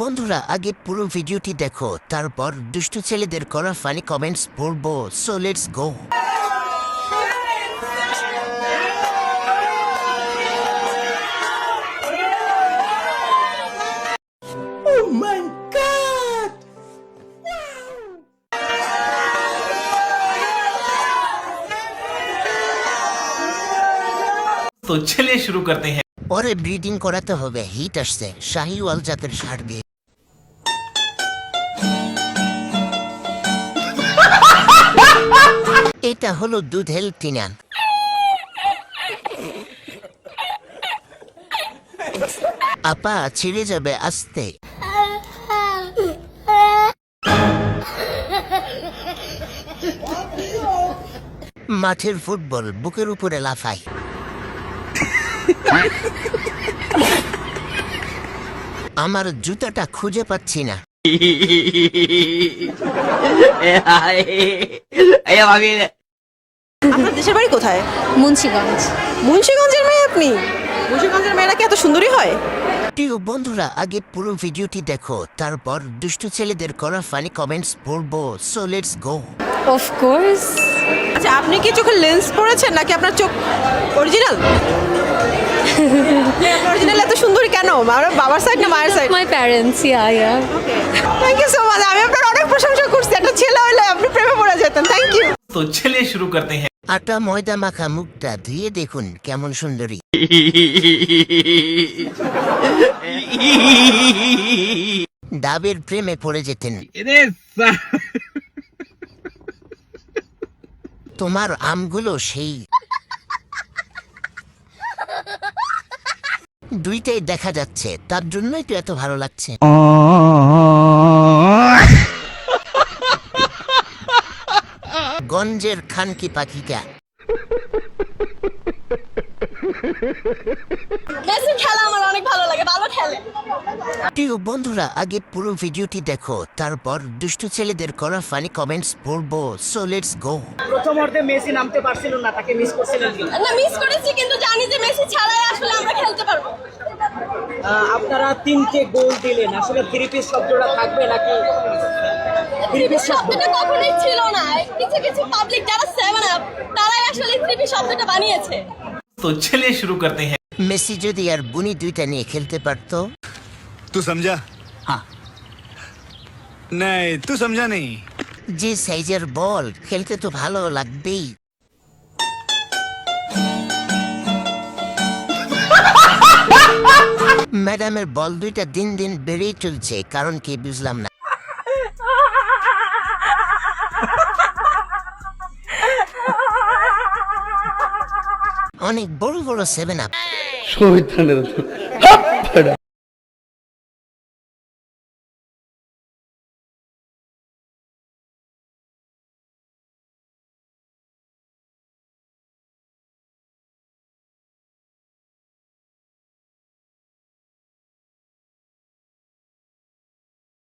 বন্ধুরা, আগে পুরো ভিডিওটি দেখো, তারপর দুষ্টু ছেলেদের করা ফানি কমেন্টস পড়বো। So let's go. तो चलिए शुरू करते हैं। পরে ব্রিডিং করাতে হবে, হিট আসছে শাহিওয়াল জাতের ষাঁড় দিয়ে। এটা হলো দুধেল টিনান। আপা ছিঁড়ে যাবে আস্তে। মাঠের ফুটবল বুকের উপরে লাফায়। আমার জুতাটা খুঁজে পাচ্ছি না। আপনার দেশের বাড়ি কোথায়? মুন্সিগঞ্জ। মুন্সিগঞ্জের মেয়ে আপনি? মুন্সিগঞ্জের মেয়েরা কি এত সুন্দরী হয়? প্রিয় বন্ধুরা, আগে পুরো ভিডিওটি দেখো, তারপর দুষ্টু ছেলেদের করা ফানি কমেন্টস পড়বো। So let's go. Of course. আচ্ছা, আপনি কি চোখে লেন্স পরেছেন নাকি আপনার চোখ অরিজিনাল? অরিজিনাল এত সুন্দরী কেন? বাবার সাইড না মায়ের side? My parents, yeah. Thank you so much. আমি আপনার অনেক প্রশংসা করছি। একটা ছেলে হলে আপনি প্রেমে পড়ে যেতেন। Thank you. तो चलिए शुरू करते हैं। আটা ময়দা মাখা মুখটা ধুয়ে দেখুন কেমন সুন্দরী। ডাবের প্রেমে পড়ে যেতেন। তোমার আমগুলো সেই। দুইটাই দেখা যাচ্ছে, তার জন্যই তো এত ভালো লাগছে। গঞ্জের খানকি পাখিটা। মেসির খেলা আমার অনেক ভালো লাগে, ভালো খেলে। প্রিয় বন্ধুরা, আগে পুরো ভিডিওটি দেখো, তারপর দুষ্টু ছেলেদের করা ফানি কমেন্টস পড়বো। So let's go. প্রথম অর্ধে মেসি নামতে পারছিল না, তাকে মিস করছিলেন কি? না, মিস করেছি, কিন্তু জানি যে মেসি ছাড়াই আসলে আমরা খেলতে পারবো। আপনারা 3টে গোল দিলেন, আসলে থ্রি পিস শব্দটা থাকবে নাকি? থ্রি পিস শব্দ শব্দটা কখনোই ছিল না। কিছু কিছু পাবলিক যারা 7 আপ তারাই আসলে থ্রি শব্দটা বানিয়েছে। तो चलिए शुरू करते हैं। মেসি যদি আর বুনি দুইটা নিয়ে খেলতে পারতো। तू समझा? हाँ। नहीं, तू समझा नहीं। যে সাইজের বল, খেলতে তো ভালো লাগবেই। ম্যাডামের বল দুইটা দিন দিন বেড়েই চলছে, কারণ কি বুঝলাম না। অনেক বড় বড় 7 আপ।